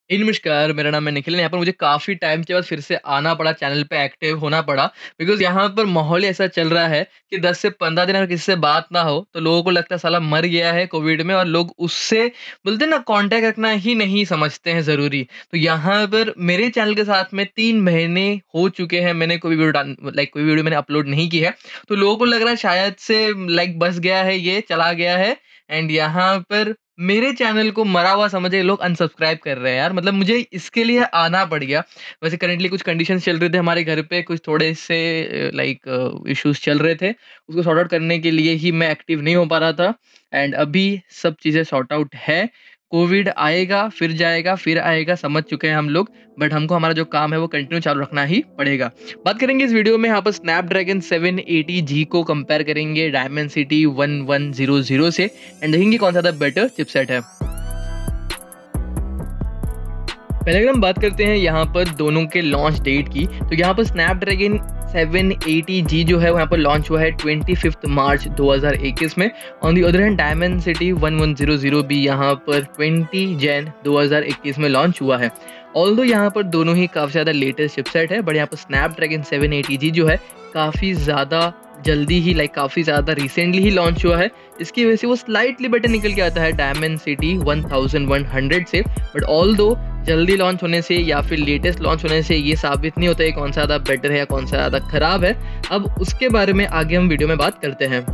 नमस्कार, मेरा नाम है निखिल। यहाँ पर मुझे काफ़ी टाइम के बाद फिर से आना पड़ा, चैनल पे एक्टिव होना पड़ा। बिकॉज़ यहाँ पर माहौल ही ऐसा चल रहा है कि 10 से 15 दिन अगर किसी से बात ना हो, तो लोगों को लगता है साला मर गया है कोविड में, और लोग उससे बोलते हैं ना, कॉन्टैक्ट रखना ही नहीं समझते हैं ज़रूरी। तो यहाँ पर मेरे चैनल के साथ में 3 महीने हो चुके हैं, मैंने कोई वीडियो कोई वीडियो मैंने अपलोड नहीं की है। तो लोगों को लग रहा है शायद से बस गया है, ये चला गया है। एंड यहाँ पर मेरे चैनल को मरा हुआ समझ के लोग अनसब्सक्राइब कर रहे हैं यार। मतलब मुझे इसके लिए आना पड़ गया। वैसे करंटली कुछ कंडीशंस चल रहे थे हमारे घर पे, कुछ थोड़े से इश्यूज चल रहे थे। उसको सॉर्ट आउट करने के लिए ही मैं एक्टिव नहीं हो पा रहा था। एंड अभी सब चीज़ें सॉर्ट आउट है। कोविड आएगा, फिर जाएगा, फिर आएगा, समझ चुके हैं हम लोग। बट हमको हमारा जो काम है वो कंटिन्यू चालू रखना ही पड़ेगा। बात करेंगे इस वीडियो में यहाँ पर स्नैपड्रैगन 780G को कंपेयर करेंगे डायमेंसिटी 1100 से, एंड देखेंगे कौन सा बेटर चिपसेट है। पहले अगर हम बात करते हैं यहाँ पर दोनों के लॉन्च डेट की, तो यहाँ पर स्नैपड्रैगन 780G जो है वो यहाँ पर लॉन्च हुआ है 25 मार्च 2021 में। On the other hand Dimensity 1100 भी यहाँ पर 20 जैन 2021 में लॉन्च हुआ है। ऑल्दो यहाँ पर दोनों ही काफ़ी ज़्यादा लेटेस्ट चिपसेट है, बट यहाँ पर स्नैपड्रैगन 780G जो है काफ़ी ज़्यादा जल्दी ही काफ़ी ज़्यादा रिसेंटली ही लॉन्च हुआ है। इसकी वजह से वो स्लाइटली बेटर निकल के आता है डायमेंसिटी 1100 से। बट ऑल्दो जल्दी लॉन्च होने से या फिर लेटेस्ट लॉन्च होने से ये साबित नहीं होता है कौन सा ज़्यादा बेटर है या कौन सा ज़्यादा खराब है। अब उसके बारे में आगे हम वीडियो में बात करते हैं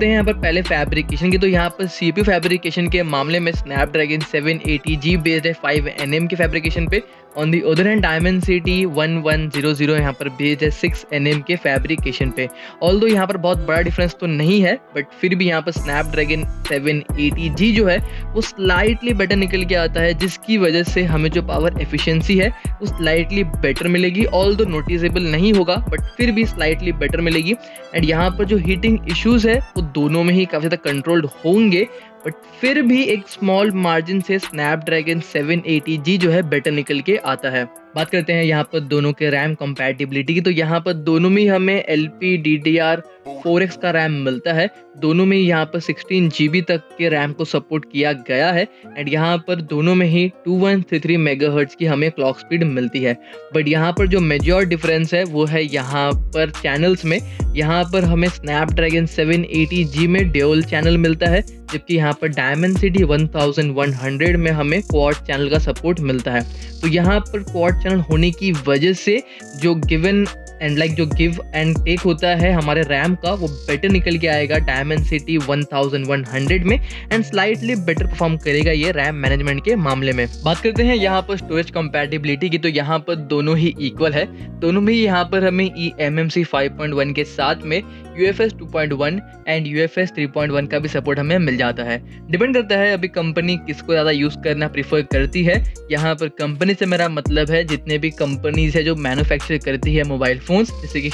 यहाँ पर पहले फैब्रिकेशन की। तो यहाँ पर CPU फैब्रिकेशन के मामले में स्नैपड्रैगन 780G बेस्ड है 5nm की फैब्रिकेशन पे। On the other hand Dimensity 1100 यहाँ पर बेस्ड है 6nm के फैब्रिकेशन पे। ऑल्दो यहाँ पर बहुत बड़ा डिफरेंस तो नहीं है, बट फिर भी यहाँ पर स्नैपड्रैगन 780G जो है वो स्लाइटली बेटर निकल के आता है, जिसकी वजह से हमें जो पावर एफिशिएंसी है वो स्लाइटली बेटर मिलेगी। ऑल्दो नोटिसेबल नहीं होगा, बट फिर भी स्लाइटली बेटर मिलेगी। एंड यहाँ पर जो हीटिंग इश्यूज है वो दोनों में ही काफ़ी ज़्यादा कंट्रोल्ड होंगे, बट फिर भी एक स्मॉल मार्जिन से स्नैपड्रैगन 780G जो है बेटर निकल के आता है। बात करते हैं यहाँ पर दोनों के रैम कंपैटिबिलिटी की। तो यहाँ पर दोनों में हमें LPDDR4X का रैम मिलता है। दोनों में यहाँ पर 16GB तक के रैम को सपोर्ट किया गया है। एंड यहाँ पर दोनों में ही 2133 मेगाहर्ट्ज की हमें क्लॉक स्पीड मिलती है। बट यहाँ पर जो मेजर डिफरेंस है वो है यहाँ पर चैनल्स में। यहाँ पर हमें स्नैपड्रैगन 780G में ड्यूल चैनल मिलता है, जबकि यहाँ पर डायमेंसिटी 1100 में हमें क्वाड चैनल का सपोर्ट मिलता है। तो यहाँ पर क्वाड चैनल होने की वजह से जो गिवन एंड जो गिव एंड टेक होता है हमारे रैम का वो बेटर निकल के आएगा डायमेंसिटी 1100 में, एंड स्लाइटली बेटर परफॉर्म करेगा ये रैम मैनेजमेंट के मामले में। बात करते हैं यहाँ पर स्टोरेज कंपैटिबिलिटी की। तो यहाँ पर दोनों ही इक्वल है। दोनों में यहाँ पर हमें eMMC 5.1 के साथ में UFS 2.1 एंड UFS 3.1 का भी सपोर्ट हमें मिल जाता है। डिपेंड करता है अभी कंपनी किसको ज़्यादा यूज़ करना प्रीफर करती है। यहाँ पर कंपनी से मेरा मतलब है जितने भी कंपनीज है जो मैन्युफैक्चर करती है मोबाइल फ़ोन्स, जैसे कि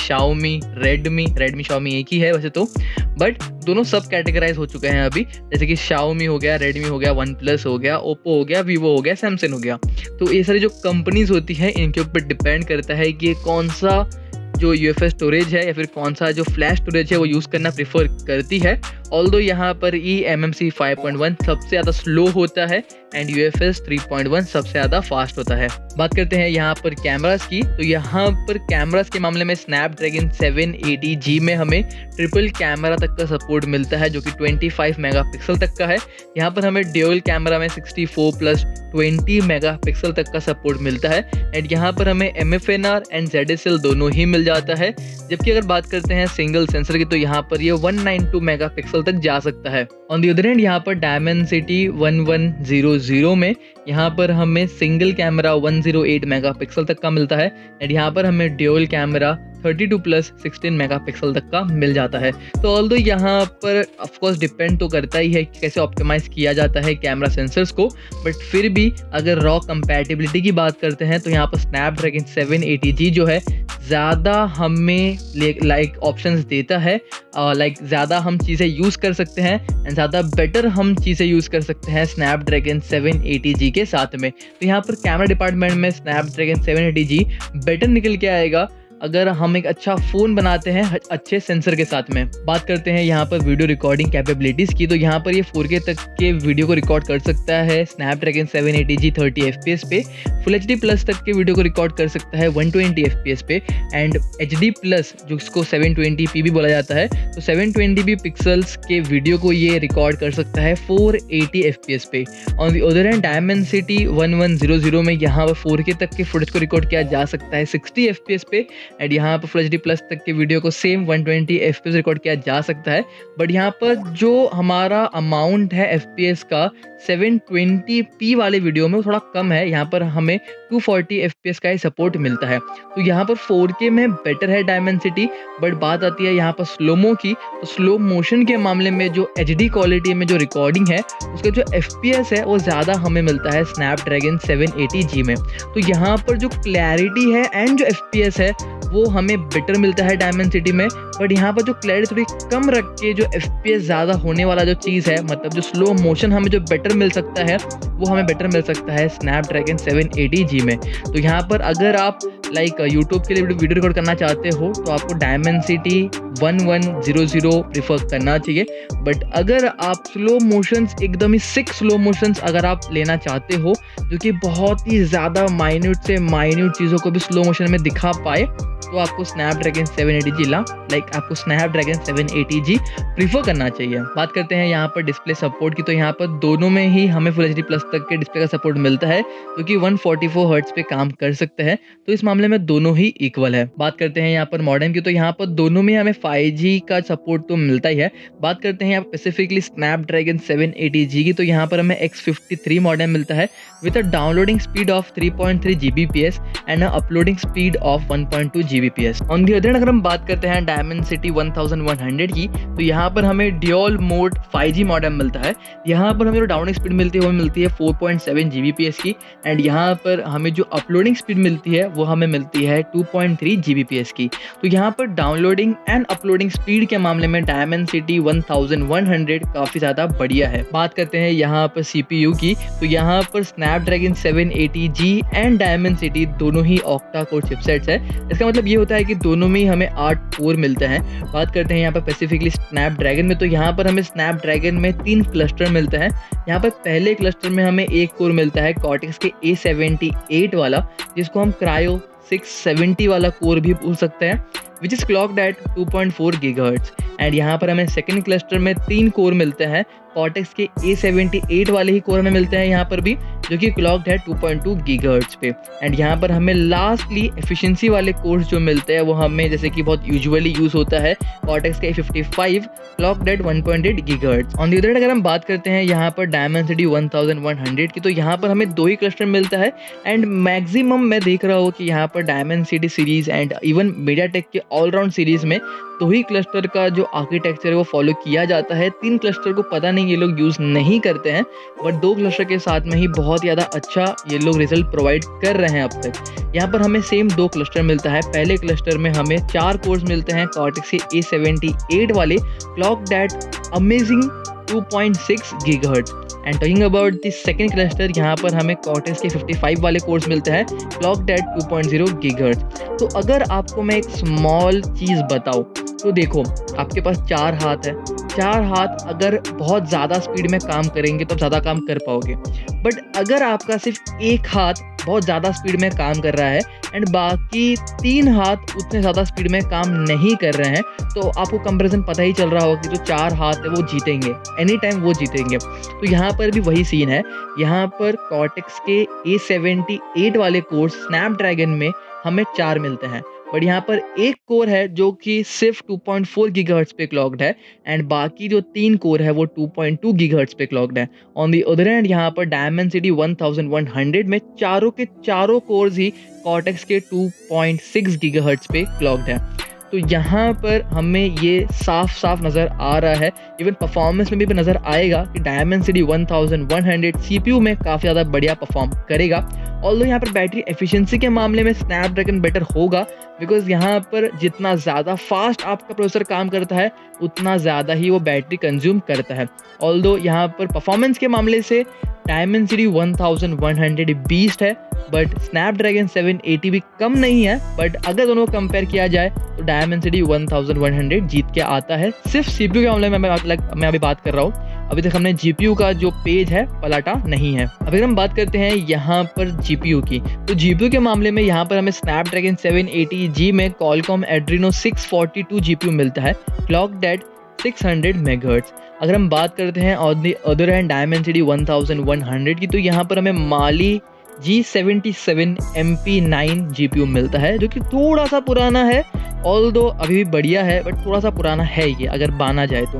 रेडमी Xiaomi एक ही है वैसे तो, बट दोनों सब कैटेगराइज हो चुके हैं अभी। जैसे कि Xiaomi हो गया, रेडमी हो गया, OnePlus हो गया, Oppo हो गया, Vivo हो गया, Samsung हो गया। तो ये सारी जो कंपनीज होती है इनके ऊपर डिपेंड करता है कि कौन सा जो UFS स्टोरेज है या फिर कौन सा जो फ्लैश स्टोरेज है वो यूज़ करना प्रीफर करती है। ऑल्दो यहाँ पर eMMC 5.1 सबसे ज़्यादा स्लो होता है एंड UFS 3.1 सबसे ज़्यादा फास्ट होता है। बात करते हैं यहाँ पर कैमरास की। तो यहाँ पर कैमरास के मामले में स्नैपड्रैगन 780G में हमें ट्रिपल कैमरा तक का सपोर्ट मिलता है, जो कि 25 मेगापिक्सल तक का है। यहाँ पर हमें ड्यूल कैमरा में 64+20 मेगापिक्सल तक का सपोर्ट मिलता है। एंड यहाँ पर हमें MFNR एंड ZSL दोनों ही मिल जाता है। जबकि अगर बात करते हैं सिंगल सेंसर की, तो यहाँ पर ये 192 मेगापिक्सल तक जा सकता है। ऑन दी अदर हैंड यहाँ पर डायमेंसिटी 1100 में यहाँ पर हमें सिंगल कैमरा 108 मेगापिक्सल तक का मिलता है। एंड यहाँ पर हमें ड्यूल कैमरा 32+16 मेगापिक्सल तक का मिल जाता है। तो ऑल्दो यहाँ पर ऑफकोर्स डिपेंड तो करता ही है कि कैसे ऑप्टिमाइज किया जाता है कैमरा सेंसर्स को, बट फिर भी अगर रॉ कंपैटिबिलिटी की बात करते हैं तो यहाँ पर स्नैपड्रैगन 780G जो है ज़्यादा हमें ऑप्शंस देता है, ज़्यादा हम चीज़ें यूज़ कर सकते हैं एंड ज़्यादा बेटर हम चीज़ें यूज़ कर सकते हैं स्नैपड्रैगन 780G के साथ में। तो यहाँ पर कैमरा डिपार्टमेंट में स्नैपड्रैगन 780G बेटर निकल के आएगा। अगर हम एक अच्छा फ़ोन बनाते हैं अच्छे सेंसर के साथ में। बात करते हैं यहाँ पर वीडियो रिकॉर्डिंग कैपेबिलिटीज़ की, तो यहाँ पर ये 4K तक के वीडियो को रिकॉर्ड कर सकता है स्नैपड्रैगन 780G 30 FPS पे। फुल HD प्लस तक के वीडियो को रिकॉर्ड कर सकता है 120 FPS पे। एंड HD प्लस जिसको 720p भी बोला जाता है, तो 720p पिक्सल्स के वीडियो को ये रिकॉर्ड कर सकता है 480 FPS पे। On the other hand Dimensity 1100 में यहाँ पर 4K तक के फुटेज को रिकॉर्ड किया जा सकता है 60 FPS पे। एंड यहाँ पर फुल HD प्लस तक के वीडियो को सेम 120 FPS रिकॉर्ड किया जा सकता है। बट यहाँ पर जो हमारा अमाउंट है FPS का 720p वाले वीडियो में थोड़ा कम है, यहाँ पर हमें 240 FPS का ही सपोर्ट मिलता है। तो यहाँ पर 4K में बेटर है डायमेंसिटी। बट बात आती है यहाँ पर स्लोमो की, तो स्लो मोशन के मामले में जो HD क्वालिटी में जो रिकॉर्डिंग है उसका जो FPS है वो ज़्यादा हमें मिलता है स्नैपड्रैगन 780G में। तो यहाँ पर जो क्लैरिटी है एंड जो FPS है वो हमें बेटर मिलता है डायमेंसिटी में। बट यहाँ पर जो क्लैरिटी थोड़ी कम रख के जो FPS ज़्यादा होने वाला जो चीज़ है, मतलब जो स्लो मोशन हमें जो बेटर मिल सकता है वो हमें बेटर मिल सकता है स्नैपड्रैगन 780G में। तो यहाँ पर अगर आप यूट्यूब के लिए वीडियो रिकॉर्ड करना चाहते हो तो आपको डायमेंसिटी 1100 प्रीफर करना चाहिए। बट अगर आप स्लो मोशंस एकदम ही सिक स्लो मोशंस अगर आप लेना चाहते हो जो कि बहुत ही ज़्यादा माइन्यूट से माइन्यूट चीज़ों को भी स्लो मोशन में दिखा पाए, तो आपको स्नैपड्रैगन 780G आपको स्नैपड्रैगन 780G प्रीफर करना चाहिए। बात करते हैं यहाँ पर डिस्प्ले सपोर्ट की, तो यहाँ पर दोनों में ही हमें फुल HD प्लस तक के डिस्प्ले का सपोर्ट मिलता है जो कि 144 हर्ट्ज पे काम कर सकता है। तो इस मामले में दोनों ही इक्वल है। बात करते हैं यहाँ पर मॉडेम की, तो यहाँ पर दोनों में हमें 5G का सपोर्ट तो मिलता ही है। बात करते हैं यहाँ स्पेसिफिकली स्नैपड्रैगन 780G की, तो यहाँ पर हमें X53 मॉडेम मिलता है with a downloading speed of 3.3 Gbps and uploading speed of 1.2 Gbps। On the other hand अगर हम बात करते हैं डायमेंसिटी 1100 की, तो यहाँ पर हमें ड्यूल मोड 5G मॉडेम मिलता है। यहाँ पर हमें जो डाउनलोडिंग स्पीड मिलती है वो मिलती है 4.7 Gbps की। एंड यहाँ पर हमें जो अपलोडिंग स्पीड मिलती है वो हमें मिलती है 2.3 Gbps की। तो यहाँ पर डाउनलोडिंग एंड अपलोडिंग स्पीड के मामले में डायमेंसिटी 1100 काफ़ी ज़्यादा बढ़िया है। बात करते हैं यहाँ पर CPU की, तो यहाँ पर स्नैपड्रैगन 780G एंड डायमेंसिटी दोनों ही ऑक्टा कोर चिपसेट्स है। इसका मतलब ये होता है कि दोनों में हमें 8 कोर मिलते हैं। बात करते हैं यहाँ पर स्पेसिफिकली स्नैपड्रैगन में, तो यहाँ पर हमें स्नैपड्रैगन में 3 क्लस्टर मिलते हैं। यहाँ पर पहले क्लस्टर में हमें एक कोर मिलता है कॉर्टेक्स के A78 वाला, जिसको हम क्रायो 670 वाला कोर भी बोल सकते हैं, which is clocked at 2.4 GHz। And यहाँ पर हमें सेकेंड क्लस्टर में 3 कोर मिलते हैं कॉर्टेक्स के A78 वाले ही कोर हमें मिलते हैं यहाँ पर भी, जो कि क्लॉक्ड है 2.2 GHz पे। एंड यहाँ पर हमें लास्टली एफिशिएंसी वाले कोर्स जो मिलते हैं वो हमें जैसे कि बहुत यूजुअली यूज़ होता है कॉर्टेक्स का A55 clocked at 1.8 GHz। On the other hand अगर हम बात करते हैं यहाँ पर डायमेंसिटी 1100 की, तो यहाँ पर हमें 2 ही क्लस्टर मिलता है। एंड मैक्सिमम मैं देख रहा हूँ कि यहाँ पर Dimensity series and even MediaTek के ऑलराउंड सीरीज़ में 2 ही क्लस्टर का जो आर्किटेक्चर है वो फॉलो किया जाता है। 3 क्लस्टर को पता नहीं ये लोग यूज़ नहीं करते हैं, बट 2 क्लस्टर के साथ में ही बहुत ज़्यादा अच्छा ये लोग रिजल्ट प्रोवाइड कर रहे हैं अब तक। यहाँ पर हमें सेम 2 क्लस्टर मिलता है। पहले क्लस्टर में हमें 4 कोर्स मिलते हैं कॉर्टेक्स के A78 वाले, clocked at amazing 2.6 GHz। And talking about the second cluster, यहाँ पर हमें कॉर्टेक्स के 55 वाले कोर्स मिलते हैं क्लॉक्ड एट 2.0 GHz। तो अगर आपको मैं एक स्मॉल चीज़ बताऊँ, तो देखो आपके पास 4 हाथ है। 4 हाथ अगर बहुत ज़्यादा स्पीड में काम करेंगे तो ज़्यादा काम कर पाओगे। बट अगर आपका सिर्फ एक हाथ बहुत ज़्यादा स्पीड में काम कर रहा है एंड बाकी 3 हाथ उतने ज़्यादा स्पीड में काम नहीं कर रहे हैं, तो आपको कंपैरिजन पता ही चल रहा होगा कि जो 4 हाथ है वो जीतेंगे, एनी टाइम वो जीतेंगे। तो यहाँ पर भी वही सीन है। यहाँ पर कॉर्टेक्स के A78 वाले कोर्स स्नैपड्रैगन में हमें 4 मिलते हैं, बट यहाँ पर एक कोर है जो कि सिर्फ 2.4 GHz पे क्लॉक्ड है एंड बाकी जो 3 कोर है वो 2.2 GHz पे क्लॉक्ड है। ऑन दी अदर हैंड यहाँ पर डायमेंसिटी 1100 में चारों के चारों कोर्स ही कॉर्टेक्स के 2.6 GHz पे क्लॉक्ड है। तो यहाँ पर हमें ये साफ साफ नज़र आ रहा है, इवन परफॉर्मेंस में भी नज़र आएगा कि डायमेंसिटी 1100 CPU में काफ़ी ज़्यादा बढ़िया परफॉर्म करेगा। ऑल्दो यहाँ पर बैटरी एफिशिएंसी के मामले में स्नैपड्रैगन बेटर होगा, बिकॉज यहाँ पर जितना ज़्यादा फास्ट आपका प्रोसेसर काम करता है उतना ज़्यादा ही वो बैटरी कंज्यूम करता है। ऑल्दो यहाँ पर परफॉर्मेंस के मामले से Dimensity 1100 बीस्ट है, बट Snapdragon 780 भी कम नहीं है, बट अगर दोनों को कंपेयर किया जाए तो Dimensity 1100 जीत के आता है। सिर्फ CPU के मामले में मैं अभी बात कर रहा हूँ, अभी तक हमने GPU का जो पेज है पलटा नहीं है। अब अगर हम बात करते हैं यहाँ पर GPU की, तो GPU के मामले में यहाँ पर हमें Snapdragon 780G में Qualcomm Adreno 642 GPU मिलता है, क्लॉक्ड एट 600 मेगाहर्ट्ज। अगर हम बात करते हैं on the other hand Dimensity 1100 की, तो यहाँ पर हमें Mali G77 MP9 GPU मिलता है, जो कि थोड़ा सा पुराना है, ऑल्दो अभी भी बढ़िया है, बट थोड़ा सा पुराना है ये अगर माना जाए तो।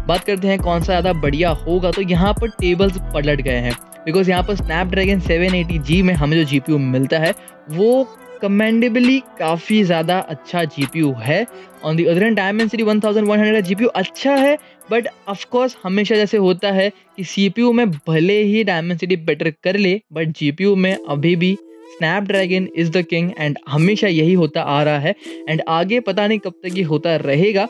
बात करते हैं कौन सा ज़्यादा बढ़िया होगा, तो यहाँ पर टेबल्स पलट गए हैं, बिकॉज यहाँ पर Snapdragon 780G में हमें जो GPU मिलता है वो कमेंडेबली काफ़ी ज़्यादा अच्छा GPU है। On the other hand Dimensity 1100 का GPU अच्छा है, बट ऑफकोर्स हमेशा जैसे होता है कि CPU में भले ही Dimensity बेटर कर ले, बट GPU में अभी भी Snapdragon is the king, and हमेशा यही होता आ रहा है, एंड आगे पता नहीं कब तक ये होता रहेगा।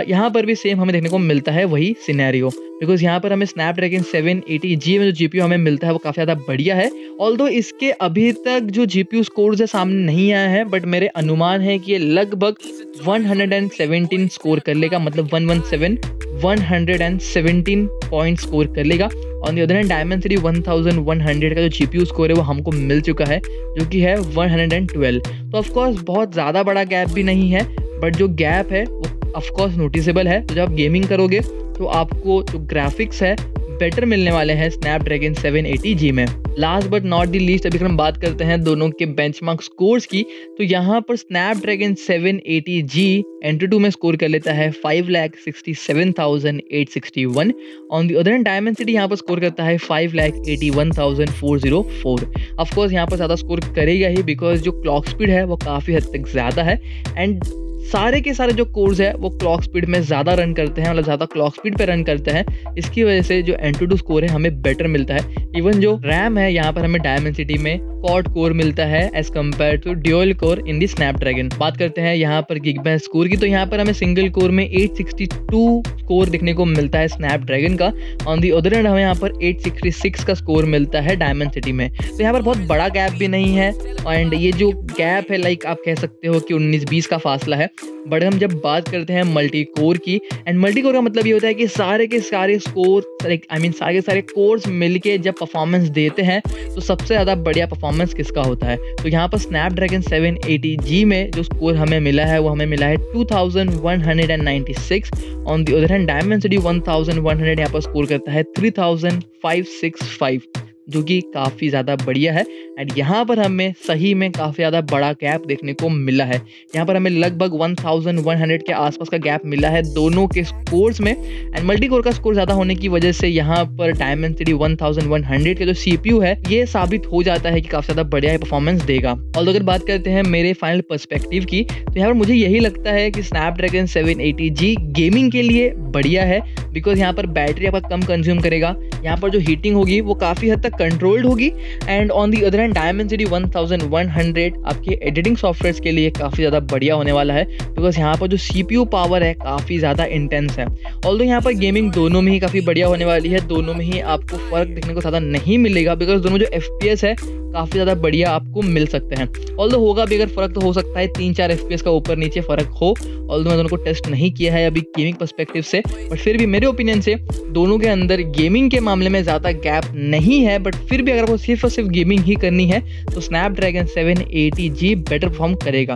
यहाँ पर भी सेम हमें देखने को मिलता है वही सिनेरियो, बिकॉज यहाँ पर हमें Snapdragon 780G में जो GPU हमें मिलता है वो काफ़ी ज़्यादा बढ़िया है। ऑल्दो इसके अभी तक जो GPU स्कोर्स है सामने नहीं आया है, बट मेरे अनुमान है कि ये लगभग 117 स्कोर कर लेगा, मतलब 117 पॉइंट स्कोर कर लेगा। On the other hand Dimensity 1100 का जो GPU स्कोर है वो हमको मिल चुका है, जो कि है 112। तो ऑफकोर्स बहुत ज़्यादा बड़ा गैप भी नहीं है, बट जो गैप है वो ऑफकोर्स नोटिसेबल है। तो जब आप गेमिंग करोगे तो आपको जो ग्राफिक्स है बेटर मिलने वाले हैं Snapdragon 780G में। Last but not the least, अभी अगर हम बात करते हैं दोनों के बेंचमार्क स्कोर्स की, तो यहाँ पर Snapdragon 780G Antutu में स्कोर कर लेता है 5,67,861। On the other hand Dimensity यहाँ पर स्कोर करता है 5,81,404। ऑफकोर्स यहाँ पर ज़्यादा स्कोर करेगा ही, बिकॉज जो क्लॉक स्पीड है वो काफ़ी हद तक ज़्यादा है, एंड सारे के सारे जो कोर्स है वो क्लॉक स्पीड में ज़्यादा रन करते हैं, मतलब ज़्यादा क्लॉक स्पीड पे रन करते हैं। इसकी वजह से जो Antutu स्कोर है हमें बेटर मिलता है। इवन जो रैम है यहाँ पर हमें Dimensity में क्वाड कोर मिलता है as compared to dual core in the Snapdragon। बात करते हैं यहाँ पर Geekbench स्कोर की, तो यहाँ पर हमें सिंगल कोर में 862 स्कोर देखने को मिलता है Snapdragon का। ऑन दी अदर हैंड हमें यहाँ पर 866 का स्कोर मिलता है Dimensity में। तो यहाँ पर बहुत बड़ा गैप भी नहीं है, एंड ये जो गैप है लाइक आप कह सकते हो कि 19-20 का फासला है। बट हम जब बात करते हैं मल्टी कोर की, एंड मल्टी कोर का मतलब ये होता है कि सारे के सारे स्कोर सारे के सारे कोर्स मिलके जब परफॉर्मेंस देते हैं तो सबसे ज़्यादा बढ़िया परफॉर्मेंस किसका होता है। तो यहाँ पर Snapdragon 780G में जो स्कोर हमें मिला है वो हमें मिला है 2196। On the other hand Dimensity 1100 यहाँ पर स्कोर करता है 3565, जो कि काफ़ी ज़्यादा बढ़िया है। एंड यहाँ पर हमें सही में काफ़ी ज़्यादा बड़ा गैप देखने को मिला है। यहाँ पर हमें लगभग 1100 के आसपास का गैप मिला है दोनों के स्कोर्स में, एंड मल्टी कोर का स्कोर ज़्यादा होने की वजह से यहाँ पर Dimensity 1100 के जो CPU है ये साबित हो जाता है कि काफ़ी ज़्यादा बढ़िया परफॉर्मेंस देगा। और अगर बात करते हैं मेरे फाइनल पर्सपेक्टिव की, तो यहाँ पर मुझे यही लगता है कि Snapdragon 780G गेमिंग के लिए बढ़िया है, बिकॉज यहाँ पर बैटरी आपका कम कंज्यूम करेगा, यहाँ पर जो हीटिंग होगी वो काफ़ी हद तक कंट्रोल्ड होगी। And on the other hand Dimensity 1100 आपके एडिटिंग सॉफ्टवेयर्स के लिए काफ़ी ज़्यादा बढ़िया होने वाला है, बिकॉज यहाँ पर जो CPU पावर है काफ़ी ज़्यादा इंटेंस है। ऑल्दो यहाँ पर गेमिंग दोनों में ही काफ़ी बढ़िया होने वाली है, दोनों में ही आपको फ़र्क देखने को ज़्यादा नहीं मिलेगा, बिकॉज दोनों जो FPS है काफ़ी ज़्यादा बढ़िया आपको मिल सकते हैं। ऑल्दो होगा भी अगर फ़र्क तो हो सकता है 3-4 FPS का ऊपर नीचे फ़र्क हो। ऑल्दो मैं दोनों को टेस्ट नहीं किया है अभी गेमिंग पर्सपेक्टिव से, बट फिर भी मेरे ओपिनियन से दोनों के अंदर गेमिंग के मामले में ज़्यादा गैप नहीं है। बट फिर भी अगर आपको सिर्फ और सिर्फ गेमिंग ही करनी है तो Snapdragon 780G बेटर परफॉर्म करेगा।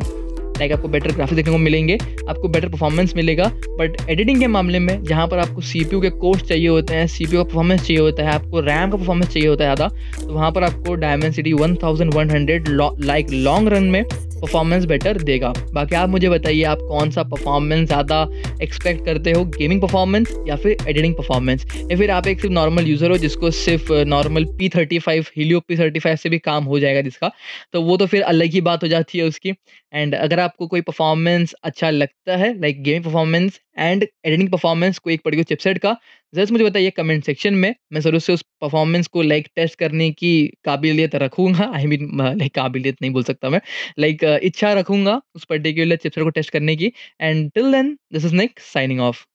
लाइक आपको बेटर ग्राफिक्स देखने को मिलेंगे, आपको बेटर परफॉर्मेंस मिलेगा। बट एडिटिंग के मामले में जहाँ पर आपको CPU के कोर्स चाहिए होते हैं, CPU का परफॉर्मेंस चाहिए होता है, आपको रैम का परफॉर्मेंस चाहिए होता है ज़्यादा, तो वहाँ पर आपको Dimensity 1100 लाइक लॉन्ग रन में परफॉर्मेंस बेटर देगा। बाकी आप मुझे बताइए आप कौन सा परफॉर्मेंस ज़्यादा एक्सपेक्ट करते हो, गेमिंग परफॉर्मेंस या फिर एडिटिंग परफॉर्मेंस, या फिर आप एक सिर्फ नॉर्मल यूज़र हो जिसको सिर्फ नॉर्मल P35 हीलियो P35 से भी काम हो जाएगा जिसका, तो वो तो फिर अलग ही बात हो जाती है उसकी। एंड अगर आपको कोई परफॉर्मेंस अच्छा लगता है like gaming performance and editing performance कोई एक पर्टिकुलर चिपसेट का, जस्ट मुझे बताइए कमेंट सेक्शन में। मैं ज़रूर से उस परफॉर्मेंस को लाइक टेस्ट करने की काबिलियत रखूँगा, आई मीन लाइक काबिलियत नहीं बोल सकता मैं, लाइक इच्छा रखूँगा उस पर्टिकुलर चिपसेट को टेस्ट करने की। And till then this is Nick signing of.